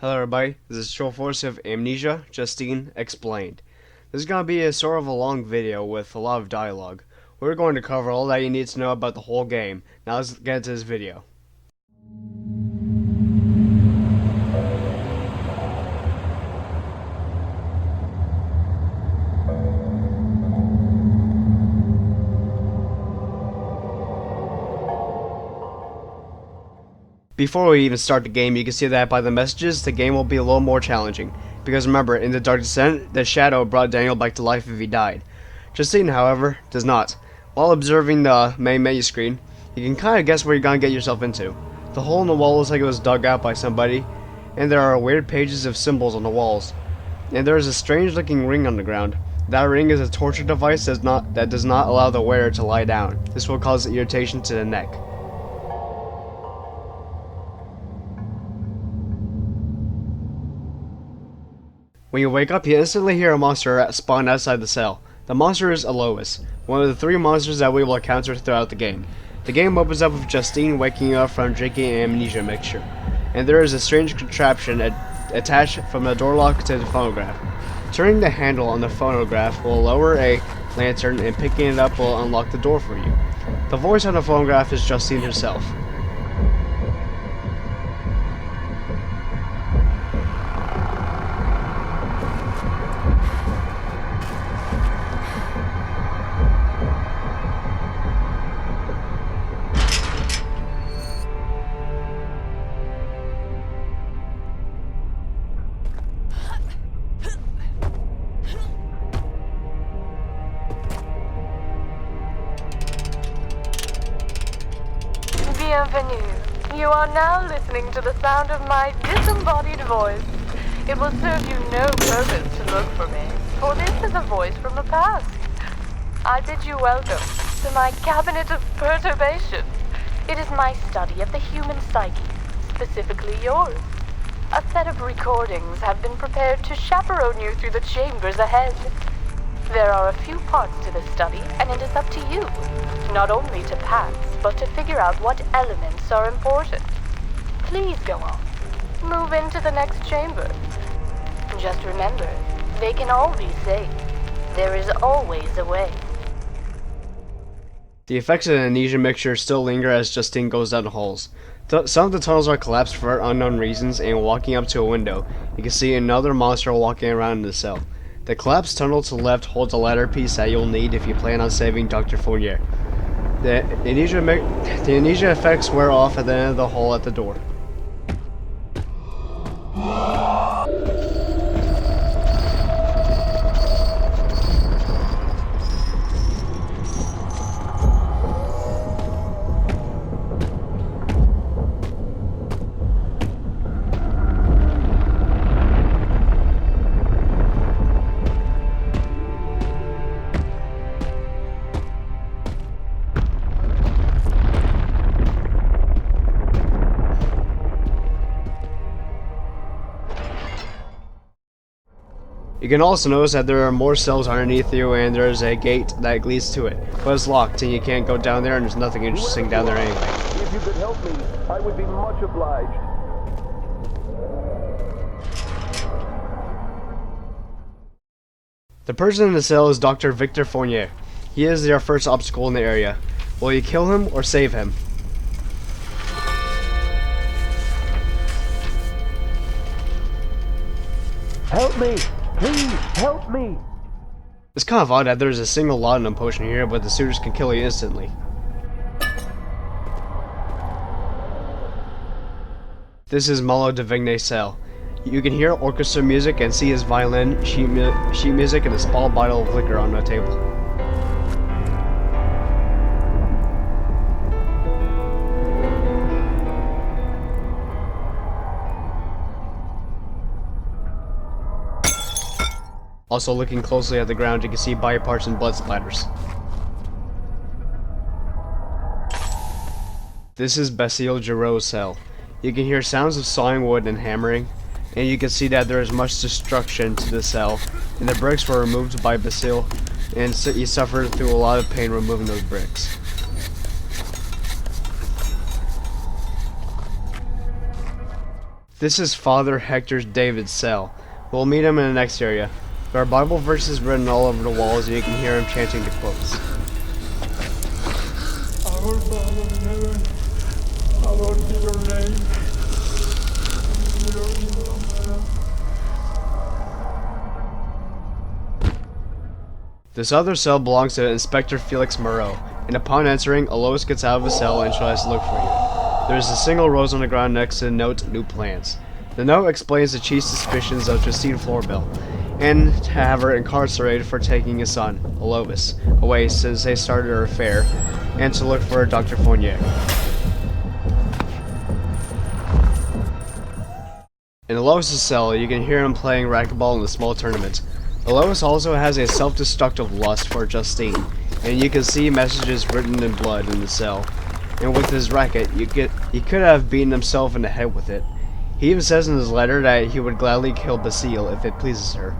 Hello everybody, this is Trollforce of Amnesia, Justine EXPLAINED. This is going to be a sort of a long video with a lot of dialogue. We're going to cover all that you need to know about the whole game. Now let's get into this video. Before we even start the game, you can see that by the messages, the game will be a little more challenging. Because remember, in the Dark Descent, the shadow brought Daniel back to life if he died. Justine, however, does not. While observing the main menu screen, you can kind of guess where you're going to get yourself into. The hole in the wall looks like it was dug out by somebody, and there are weird pages of symbols on the walls. And there is a strange looking ring on the ground. That ring is a torture device that does not allow the wearer to lie down. This will cause irritation to the neck. When you wake up, you instantly hear a monster spawn outside the cell. The monster is Alois, one of the 3 monsters that we will encounter throughout the game. The game opens up with Justine waking up from drinking an amnesia mixture, and there is a strange contraption attached from the door lock to the phonograph. Turning the handle on the phonograph will lower a lantern, and picking it up will unlock the door for you. The voice on the phonograph is Justine herself. Bienvenue. You are now listening to the sound of my disembodied voice. It will serve you no purpose to look for me, for this is a voice from the past. I bid you welcome to my cabinet of perturbation. It is my study of the human psyche, specifically yours. A set of recordings have been prepared to chaperone you through the chambers ahead. There are a few parts to this study, and it is up to you, not only to pass, but to figure out what elements are important. Please go on. Move into the next chamber. Just remember, they can all be saved. There is always a way. The effects of the amnesia mixture still linger as Justine goes down the halls. Some of the tunnels are collapsed for unknown reasons, and walking up to a window, you can see another monster walking around in the cell. The collapsed tunnel to the left holds a ladder piece that you'll need if you plan on saving Dr. Fornier. The amnesia effects wear off at the end of the hall at the door. You can also notice that there are more cells underneath you, and there's a gate that leads to it, but it's locked and you can't go down there, and there's nothing interesting down there anyway. If you could help me, I would be much obliged. The person in the cell is Dr. Victor Fornier. He is your first obstacle in the area. Will you kill him or save him? Help me! Please, help me! It's kind of odd that there's a single laudanum potion here, but the suitors can kill you instantly. This is Malo de Vigne's cell. You can hear orchestra music and see his violin, sheet music, and a small bottle of liquor on the table. Also, looking closely at the ground, you can see body parts and blood splatters. This is Basile Giroix's cell. You can hear sounds of sawing wood and hammering, and you can see that there is much destruction to the cell, and the bricks were removed by Basile, and he suffered through a lot of pain removing those bricks. This is Father Hector David's cell. We'll meet him in the next area. There are Bible verses written all over the walls, and you can hear him chanting the quotes. Our Father in heaven, hallowed be your name. Your kingdom come. This other cell belongs to Inspector Felix Moreau, and upon entering, Alois gets out of his cell and tries to look for you. There is a single rose on the ground next to the note, New Plans. The note explains the chief's suspicions of Justine Florbell, and to have her incarcerated for taking his son, Alois, away since they started her affair, and to look for Dr. Fornier. In Alois' cell, you can hear him playing racquetball in a small tournament. Alois also has a self-destructive lust for Justine, and you can see messages written in blood in the cell. And with his racket, he could have beaten himself in the head with it. He even says in his letter that he would gladly kill Basile if it pleases her.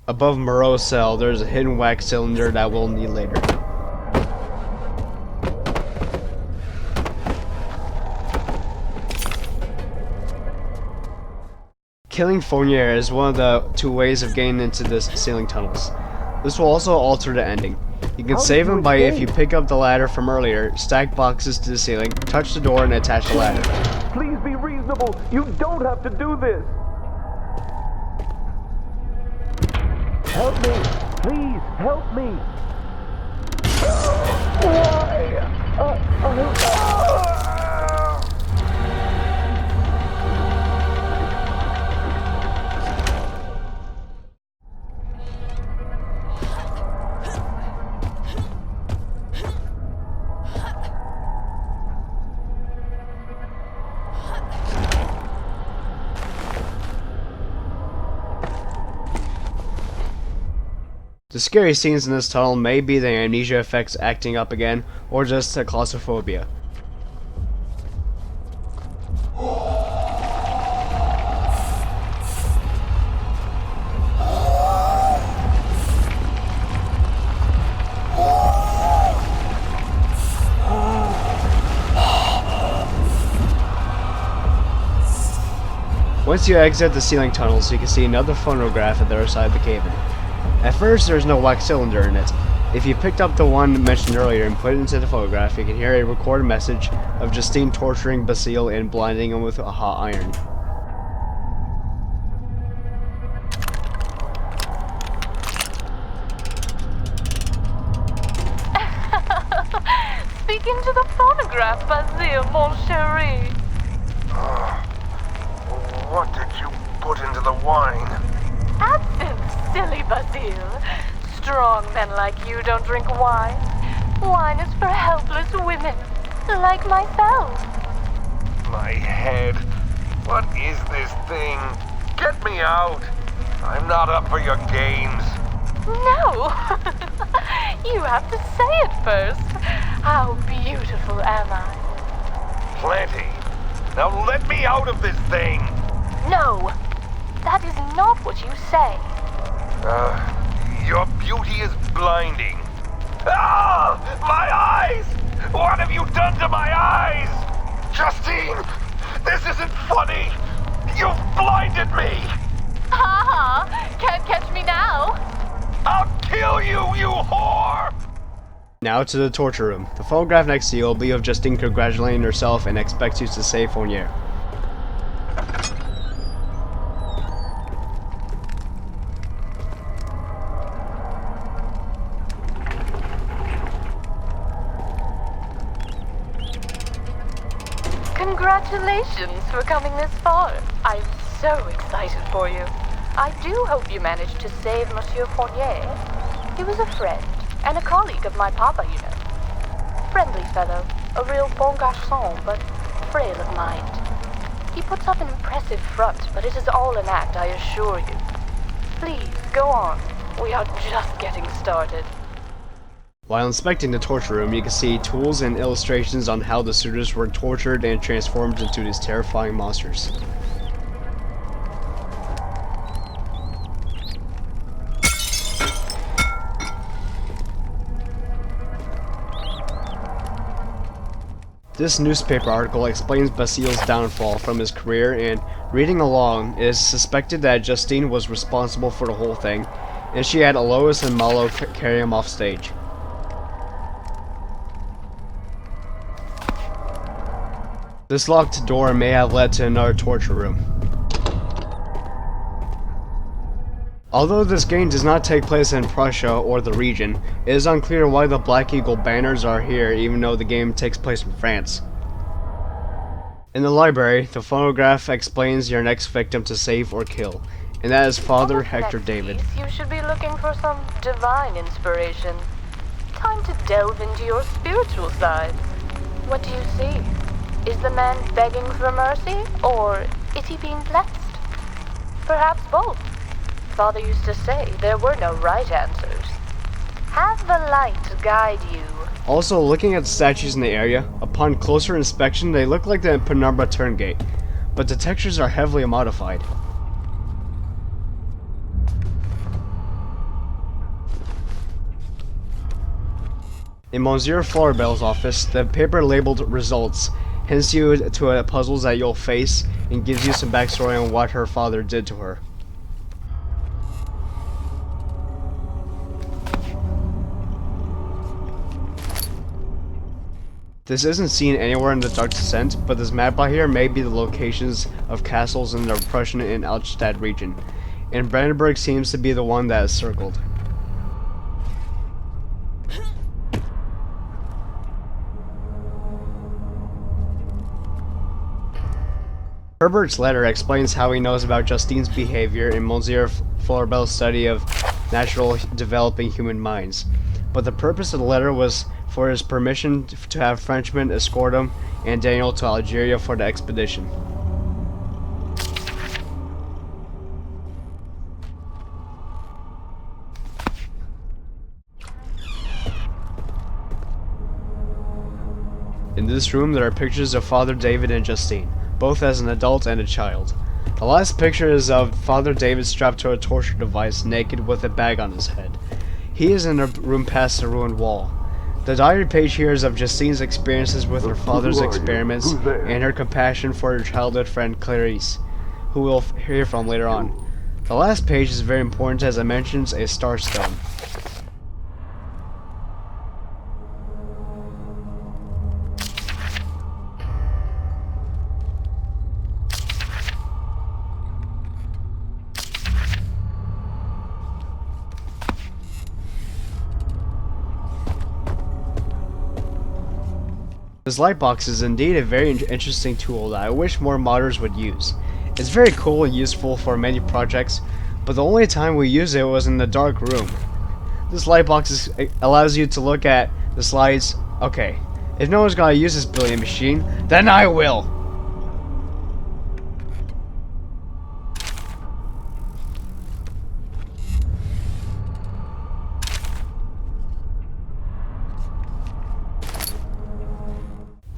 Above Moreau's cell, there is a hidden wax cylinder that we'll need later. Killing Fornier is one of the two ways of getting into the ceiling tunnels. This will also alter the ending. You can save him by if you pick up the ladder from earlier, stack boxes to the ceiling, touch the door, and attach the ladder. Please be reasonable. You don't have to do this. Help me. Please, help me. Why? The scary scenes in this tunnel may be the amnesia effects acting up again, or just the claustrophobia. Once you exit the ceiling tunnels, you can see another phonograph at the other side of the cave-in. At first, there's no wax cylinder in it. If you picked up the one mentioned earlier and put it into the photograph, you can hear a recorded message of Justine torturing Basile and blinding him with a hot iron. Speaking to the phonograph, Basile, mon chéri. What did you put into the wine? Absinthe, silly Basile. Strong men like you don't drink wine. Wine is for helpless women, like myself. My head. What is this thing? Get me out. I'm not up for your games. No. You have to say it first. How beautiful am I? Plenty. Now let me out of this thing. No. That is not what you say. Your beauty is blinding. Ah! My eyes! What have you done to my eyes? Justine! This isn't funny! You've blinded me! Ha ha! Can't catch me now. I'll kill you, you whore! Now to the torture room. The photograph next to you will be of Justine congratulating herself and expects you to save Fornier. Congratulations for coming this far. I'm so excited for you. I do hope you managed to save Monsieur Fornier. He was a friend and a colleague of my papa, you know. Friendly fellow, a real bon garçon, but frail of mind. He puts up an impressive front, but it is all an act, I assure you. Please, go on. We are just getting started. While inspecting the torture room, you can see tools and illustrations on how the suitors were tortured and transformed into these terrifying monsters. This newspaper article explains Basile's downfall from his career, and reading along, it is suspected that Justine was responsible for the whole thing, and she had Alois and Malo carry him off stage. This locked door may have led to another torture room. Although this game does not take place in Prussia or the region, it is unclear why the Black Eagle banners are here even though the game takes place in France. In the library, the phonograph explains your next victim to save or kill, and that is Father Hector David. You should be looking for some divine inspiration. Time to delve into your spiritual side. What do you see? Is the man begging for mercy, or is he being blessed? Perhaps both. Father used to say there were no right answers. Have the light guide you. Also, looking at the statues in the area, upon closer inspection they look like the Penumbra Turngate, but the textures are heavily modified. In Monsieur Floribel's office, the paper labeled results hints you to puzzles that you'll face and gives you some backstory on what her father did to her. This isn't seen anywhere in the Dark Descent, but this map out here may be the locations of castles in the Prussian and Altstadt region, and Brandenburg seems to be the one that is circled. Herbert's letter explains how he knows about Justine's behavior in Monsieur Floribel's study of natural developing human minds, but the purpose of the letter was for his permission to have Frenchmen escort him and Daniel to Algeria for the expedition. In this room there are pictures of Father David and Justine, both as an adult and a child. The last picture is of Father David strapped to a torture device, naked with a bag on his head. He is in a room past the ruined wall. The diary page here is of Justine's experiences with her father's experiments and her compassion for her childhood friend Clarice, who we'll hear from later on. The last page is very important as it mentions a star stone. This light box is indeed a very interesting tool that I wish more modders would use. It's very cool and useful for many projects, but the only time we used it was in the dark room. This light box allows you to look at the slides. Okay, if no one's gonna use this brilliant machine, then I will!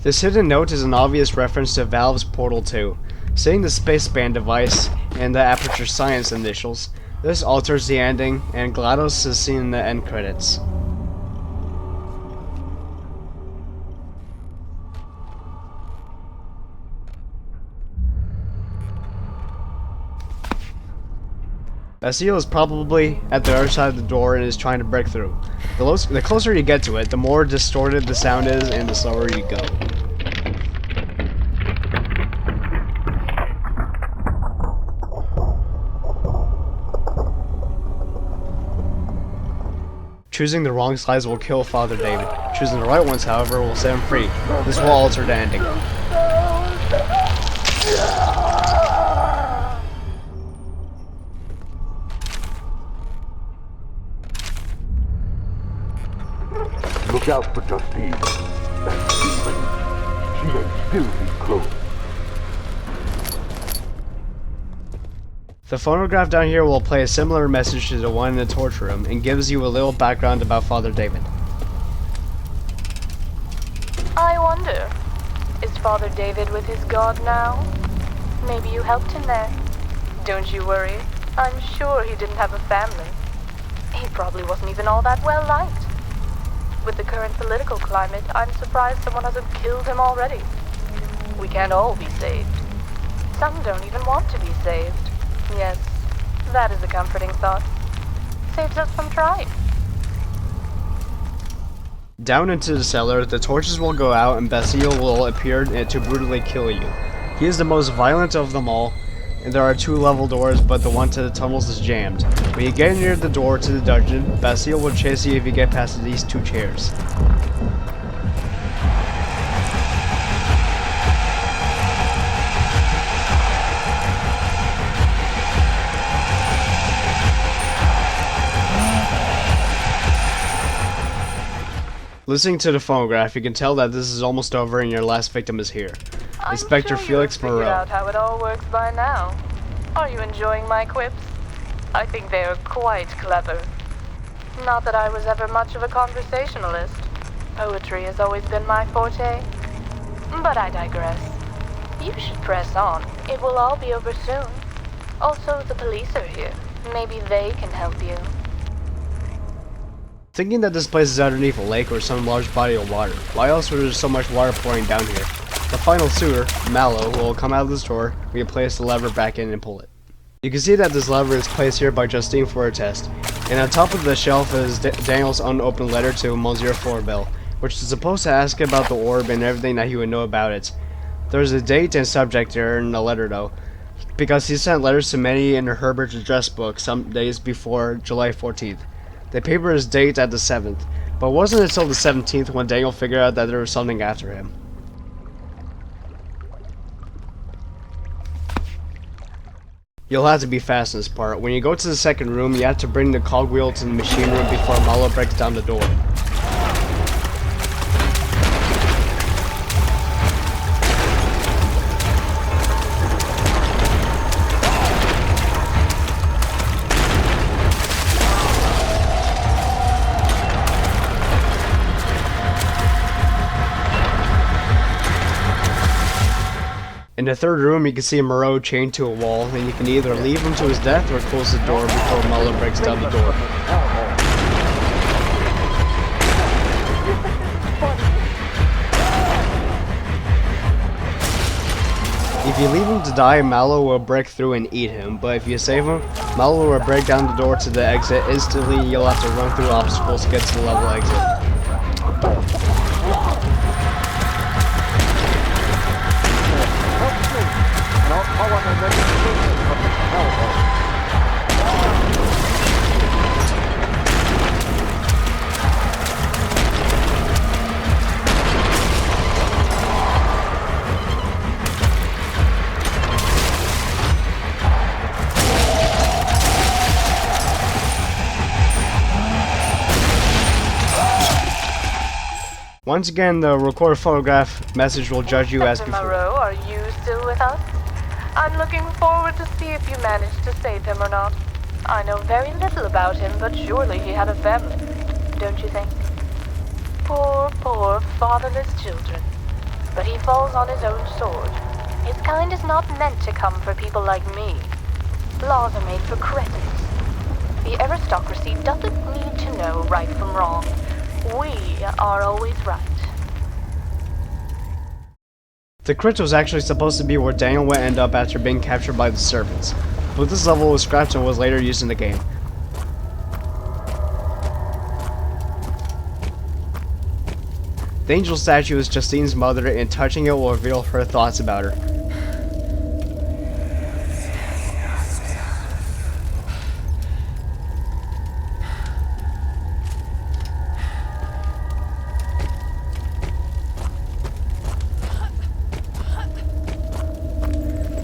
This hidden note is an obvious reference to Valve's Portal 2. Seeing the spaceman device and the Aperture Science initials, this alters the ending, and GLaDOS is seen in the end credits. Basile is probably at the other side of the door and is trying to break through. The closer you get to it, the more distorted the sound is and the slower you go. Choosing the wrong slides will kill Father David. Choosing the right ones, however, will set him free. This will alter the ending. Look out for Justine. That demon. She may still be close. The phonograph down here will play a similar message to the one in the torture room and gives you a little background about Father David. wonder, is Father David with his God now? Maybe you helped him there. Don't you worry. I'm sure he didn't have a family. He probably wasn't even all that well liked. With the current political climate, I'm surprised someone hasn't killed him already. We can't all be saved. Some don't even want to be saved. Yes, that is a comforting thought. Saves us from trying. Down into the cellar, the torches will go out and Basile will appear to brutally kill you. He is the most violent of them all, and there are 2 level doors, but the one to the tunnels is jammed. When you get near the door to the dungeon, Basile will chase you if you get past these 2 chairs. Listening to the phonograph, you can tell that this is almost over and your last victim is here. Inspector I'm sure Felix you've figured Moreau. out how it all works by now. Are you enjoying my quips? I think they are quite clever. Not that I was ever much of a conversationalist. Poetry has always been my forte. But I digress. You should press on. It will all be over soon. Also, the police are here. Maybe they can help you. Thinking that this place is underneath a lake or some large body of water, why else would there so much water pouring down here? The final suitor, Mallow, will come out of the store when you place the lever back in and pull it. You can see that this lever is placed here by Justine for a test, and on top of the shelf is Daniel's unopened letter to Monsieur Florbel, which is supposed to ask about the orb and everything that he would know about it. There's a date and subject error in the letter though, because he sent letters to many in Herbert's address book some days before July 14th. The paper is dated at the 7th, but it wasn't until the 17th when Daniel figured out that there was something after him. You'll have to be fast in this part. When you go to the second room, you have to bring the cogwheel to the machine room before Mallow breaks down the door. In the third room, you can see Moreau chained to a wall, and you can either leave him to his death or close the door before Mallow breaks down the door. If you leave him to die, Mallow will break through and eat him, but if you save him, Mallow will break down the door to the exit instantly, and you'll have to run through obstacles to get to the level exit. Once again, the record photograph message will judge you as Inspector before. Moreau, are you still with us? I'm looking forward to see if you managed to save him or not. I know very little about him, but surely he had a family, don't you think? Poor, poor, fatherless children. But he falls on his own sword. His kind is not meant to come for people like me. Laws are made for cretins. The aristocracy doesn't need to know right from wrong. We are always right. The crypt was actually supposed to be where Daniel would end up after being captured by the servants, but this level was scrapped and was later used in the game. The angel statue is Justine's mother, and touching it will reveal her thoughts about her.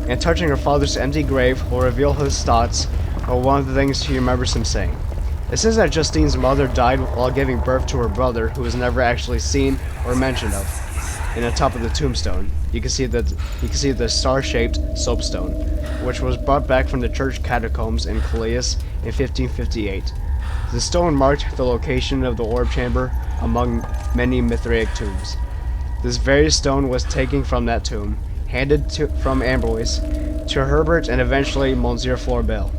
And touching her father's empty grave will reveal his thoughts, or one of the things she remembers him saying. It says that Justine's mother died while giving birth to her brother, who was never actually seen or mentioned of. In the top of the tombstone, you can see the star-shaped soapstone, which was brought back from the church catacombs in Calais in 1558. The stone marked the location of the orb chamber among many Mithraic tombs. This very stone was taken from that tomb, handed from Ambroise to Herbert and eventually Monsieur Florbel.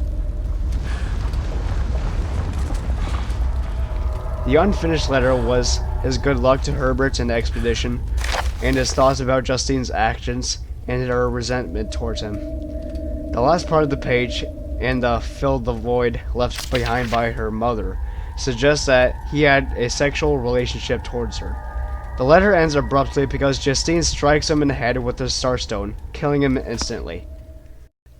The unfinished letter was his good luck to Herbert and the expedition, and his thoughts about Justine's actions and her resentment towards him. The last part of the page, and the fill the void left behind by her mother, suggests that he had a sexual relationship towards her. The letter ends abruptly because Justine strikes him in the head with the starstone, killing him instantly.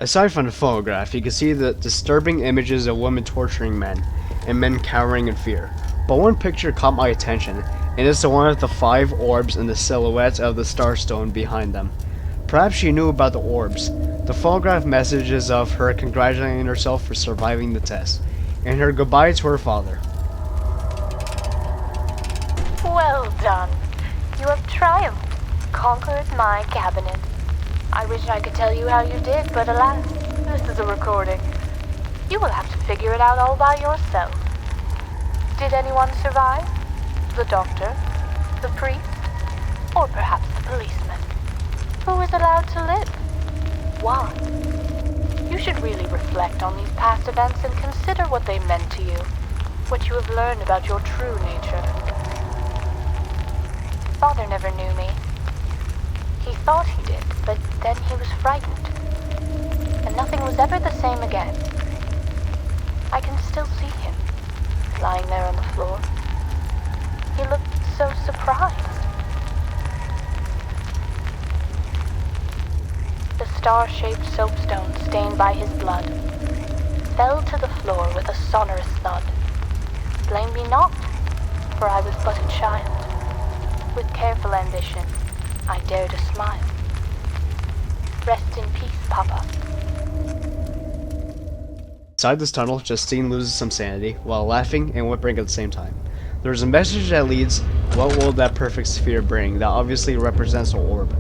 Aside from the photograph, you can see the disturbing images of women torturing men, and men cowering in fear. But one picture caught my attention, and it's the one with the 5 orbs and the silhouettes of the starstone behind them. Perhaps she knew about the orbs. The photograph messages of her congratulating herself for surviving the test, and her goodbye to her father. Well done. You have triumphed, conquered my cabinet. I wish I could tell you how you did, but alas, this is a recording. You will have to figure it out all by yourself. Did anyone survive? The doctor? The priest? Or perhaps the policeman? Who is allowed to live? Why? You should really reflect on these past events and consider what they meant to you, what you have learned about your true nature. Father never knew me. He thought he did, but then he was frightened, and nothing was ever the same again. I can still see him, lying there on the floor. He looked so surprised. The star-shaped soapstone stained by his blood fell to the floor with a sonorous thud. Blame me not, for I was but a child. With careful ambition, I dare to smile. Rest in peace, Papa. Inside this tunnel, Justine loses some sanity, while laughing and whimpering at the same time. There's a message that leads, what will that perfect sphere bring, that obviously represents an orb.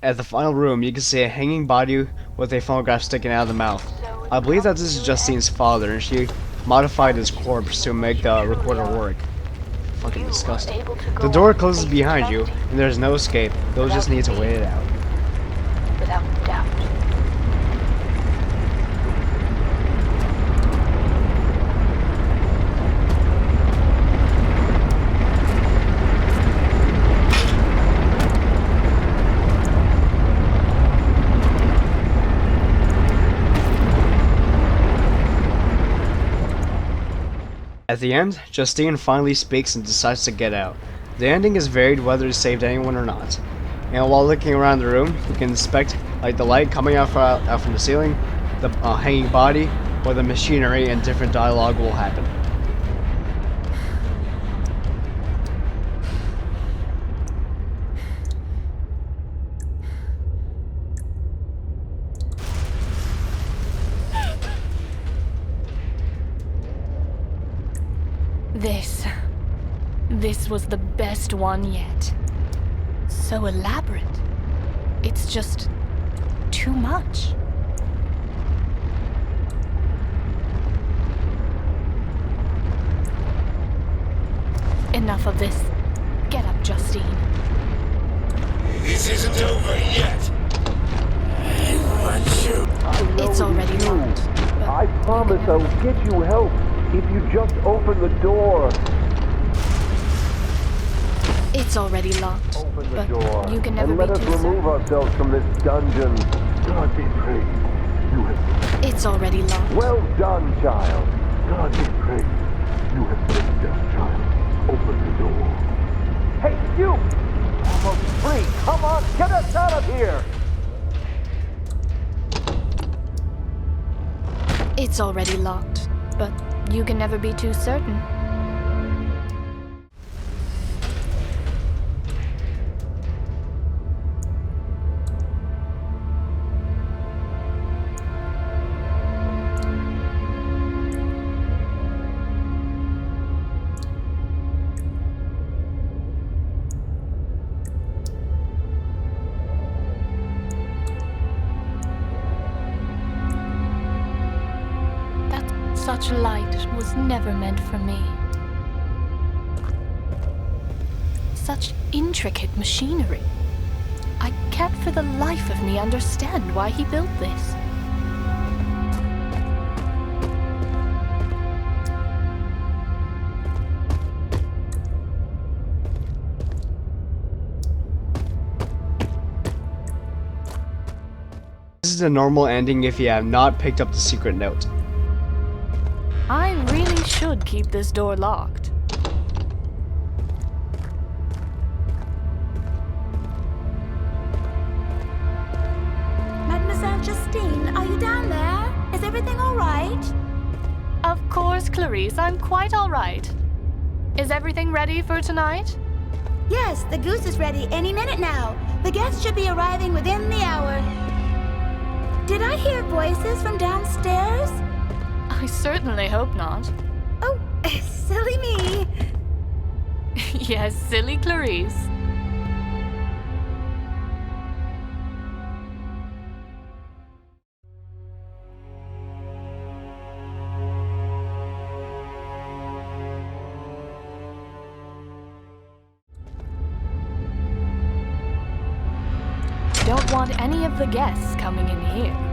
At the final room, you can see a hanging body with a phonograph sticking out of the mouth. I believe that this is Justine's father, and she modified his corpse to make the recorder work. Fucking disgusting. The door closes behind you, and there's no escape. You'll just need to wait it out. Without doubt. At the end, Justine finally speaks and decides to get out. The ending is varied whether it saved anyone or not. And while looking around the room, you can inspect like the light coming out from the ceiling, the hanging body, or the machinery, and different dialogue will happen. This was the best one yet. So elaborate. It's just too much. Enough of this. Get up, Justine. This isn't over yet. I want you. It's already locked. I promise I'll get you help if you just open the door. It's already locked. Open the but door you can never and be let us too remove certain. ourselves from this dungeon. God be praised. You have... It's already locked. Well done, child. God be praised. You have saved us, child. Open the door. Hey, you! Almost free. Come on, get us out of here! It's already locked, but you can never be too certain. Such light was never meant for me. Such intricate machinery. I can't for the life of me understand why he built this. This is a normal ending if you have not picked up the secret note. I really should keep this door locked. Mademoiselle Justine, are you down there? Is everything all right? Of course, Clarice, I'm quite all right. Is everything ready for tonight? Yes, the goose is ready any minute now. The guests should be arriving within the hour. Did I hear voices from downstairs? I certainly hope not. Oh, silly me. Yes, silly Clarice. Don't want any of the guests coming in here.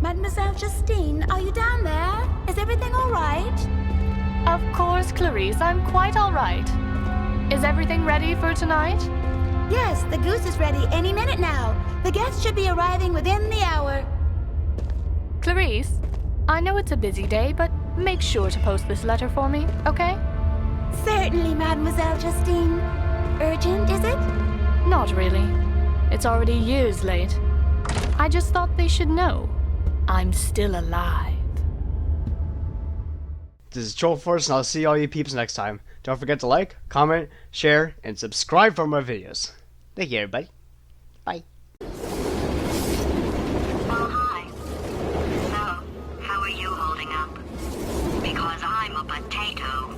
Mademoiselle Justine, are you down there? Is everything all right? Of course, Clarice, I'm quite all right. Is everything ready for tonight? Yes, the goose is ready any minute now. The guests should be arriving within the hour. Clarice, I know it's a busy day, but make sure to post this letter for me, okay? Certainly, Mademoiselle Justine. Urgent, is it? Not really. It's already years late. I just thought they should know. I'm still alive. This is Trollforce, and I'll see all you peeps next time. Don't forget to like, comment, share, and subscribe for more videos. Thank you, everybody. Bye. Oh, hi. So, how are you holding up? Because I'm a potato.